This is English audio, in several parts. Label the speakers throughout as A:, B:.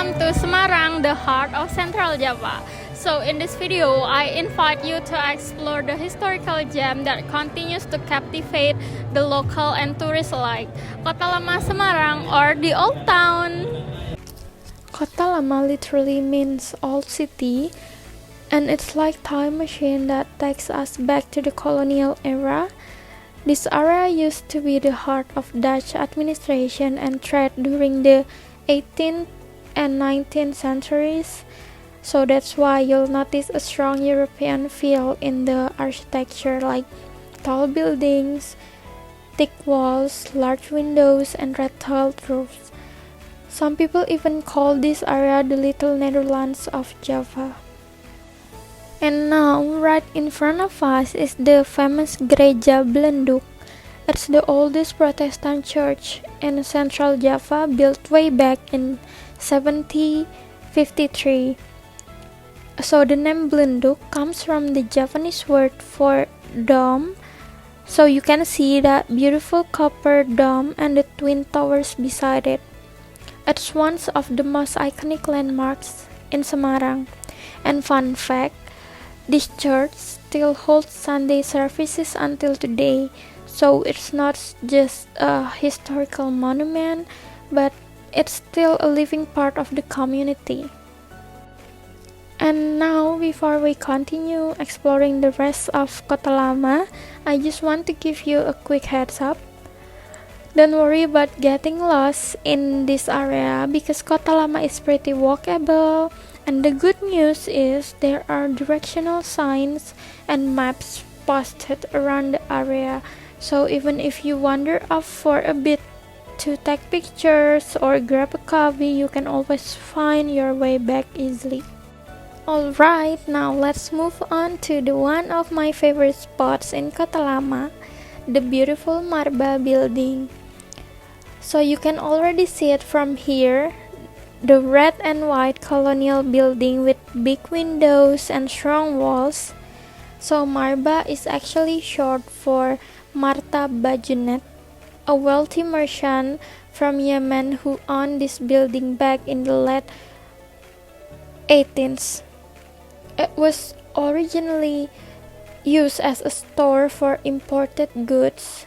A: Welcome to Semarang, the heart of Central Java. So in this video, I invite you to explore the historical gem that continues to captivate the local and tourists alike. Kota Lama Semarang, or the Old Town.
B: Kota Lama literally means old city, and it's like time machine that takes us back to the colonial era. This area used to be the heart of Dutch administration and trade during the 18th and 19th centuries. So that's why you'll notice a strong European feel in the architecture, like tall buildings, thick walls, large windows, and red tiled roofs. Some people even call this area the Little Netherlands of Java. And now, right in front of us is the famous Gereja Belenduk. It's the oldest Protestant church in Central Java, built way back in 1753. So the name Belenduk comes from the Javanese word for dome. So you can see that beautiful copper dome and the twin towers beside it. It's one of the most iconic landmarks in Semarang. And fun fact, this church still holds Sunday services until today. So it's not just a historical monument, but it's still a living part of the community. And now, before we continue exploring the rest of Kota Lama, I just want to give you a quick heads up. Don't worry about getting lost in this area because Kota Lama is pretty walkable, and the good news is there are directional signs and maps posted around the area. So even if you wander off for a bit to take pictures or grab a coffee, you can always find your way back easily. Alright, now let's move on to the one of my favorite spots in Kota Lama, the beautiful Marba building. So you can already see it from here, the red and white colonial building with big windows and strong walls. So Marba is actually short for Marta Bajunet, a wealthy merchant from Yemen who owned this building back in the late 18th. It was originally used as a store for imported goods.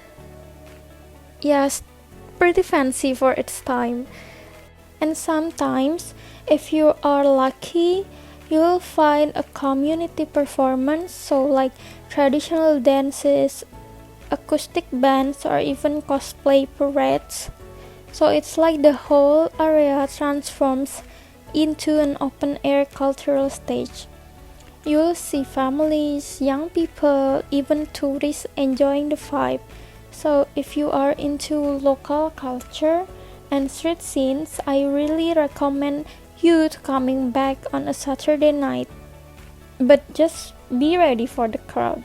B: Yes, pretty fancy for its time. And sometimes, if you are lucky, you'll find a community performance, so like traditional dances, acoustic bands, or even cosplay parades. So it's like the whole area transforms into an open-air cultural stage. You'll see families, young people, even tourists enjoying the vibe. So if you are into local culture and street scenes, I really recommend you to coming back on a Saturday night. But just be ready for the crowd.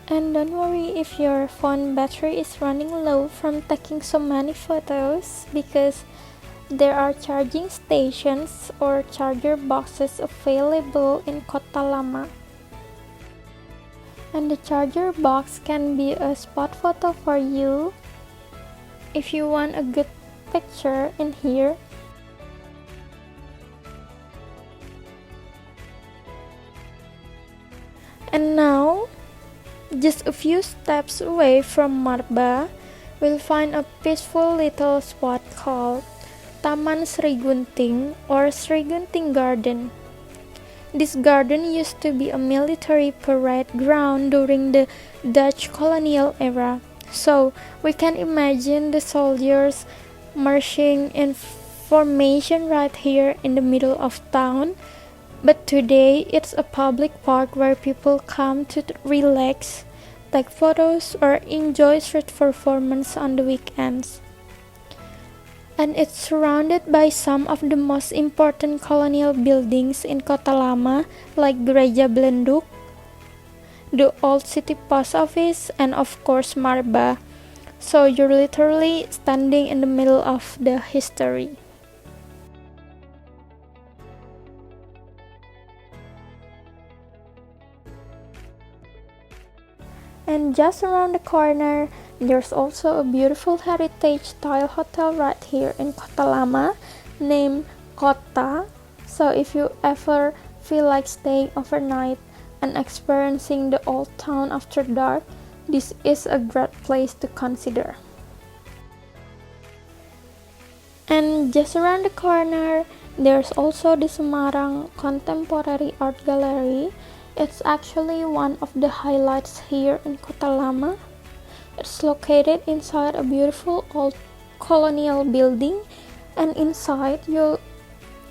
B: And don't worry if your phone battery is running low from taking so many photos, because there are charging stations or charger boxes available in Kota Lama. And the charger box can be a spot photo for you if you want a good picture in here. And now, just a few steps away from Marba, we'll find a peaceful little spot called Taman Sri Gunting or Sri Gunting Garden. This garden used to be a military parade ground during the Dutch colonial era. So we can imagine the soldiers marching in formation right here in the middle of town. But today, it's a public park where people come to relax, take photos, or enjoy street performance on the weekends. And it's surrounded by some of the most important colonial buildings in Kota Lama, like Gereja Belenduk, the old city post office, and of course Marba. So you're literally standing in the middle of the history. And just around the corner, there's also a beautiful heritage-style hotel right here in Kota Lama named Kota. So if you ever feel like staying overnight and experiencing the old town after dark, this is a great place to consider. And just around the corner, there's also the Semarang Contemporary Art Gallery. It's actually one of the highlights here in Kota Lama. It's located inside a beautiful old colonial building, and inside you'll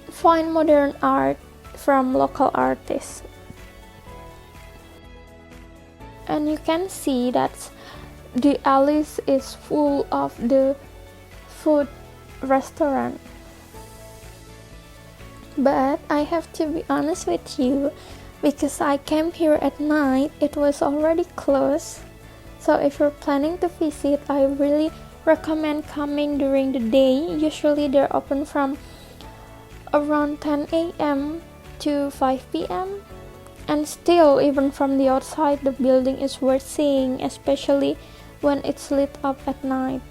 B: find modern art from local artists. And you can see that the alleys is full of the food restaurant. But I have to be honest with you, because I came here at night, it was already closed. So if you're planning to visit, I really recommend coming during the day. Usually they're open from around 10 a.m. to 5 p.m. And still, even from the outside, the building is worth seeing, especially when it's lit up at night.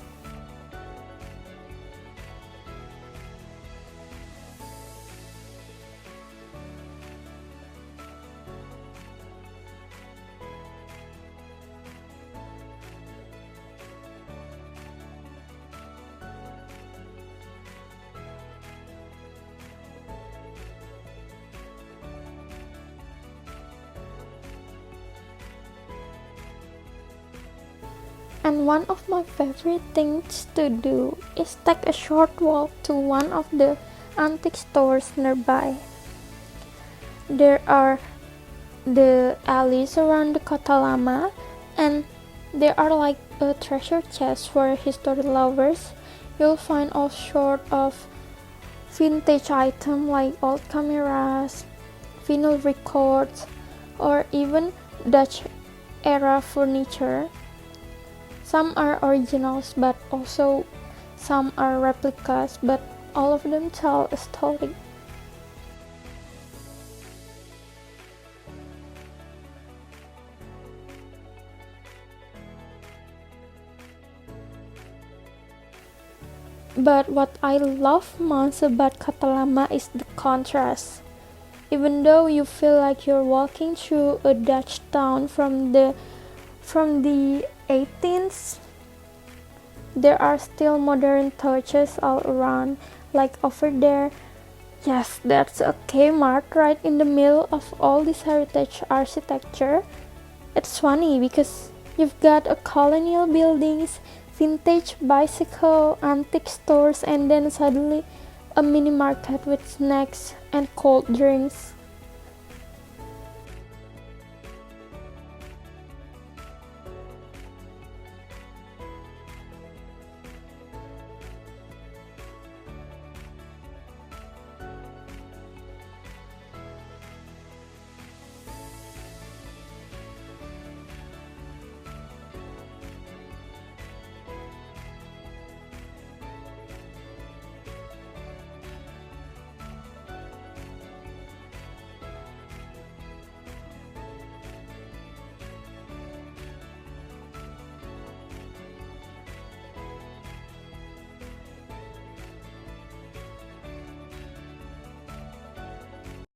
B: And one of my favorite things to do is take a short walk to one of the antique stores nearby. There are the alleys around the Kota Lama, and there are like a treasure chest for history lovers. You'll find all sort of vintage items like old cameras, vinyl records, or even Dutch era furniture. Some are originals, but also some are replicas, but all of them tell a story. But what I love most about Kota Lama is the contrast. Even though you feel like you're walking through a Dutch town from the 18th, there are still modern touches all around, like over there. Yes, that's a Kmart right in the middle of all this heritage architecture. It's funny because you've got a colonial buildings, vintage bicycle, antique stores, and then suddenly a mini market with snacks and cold drinks.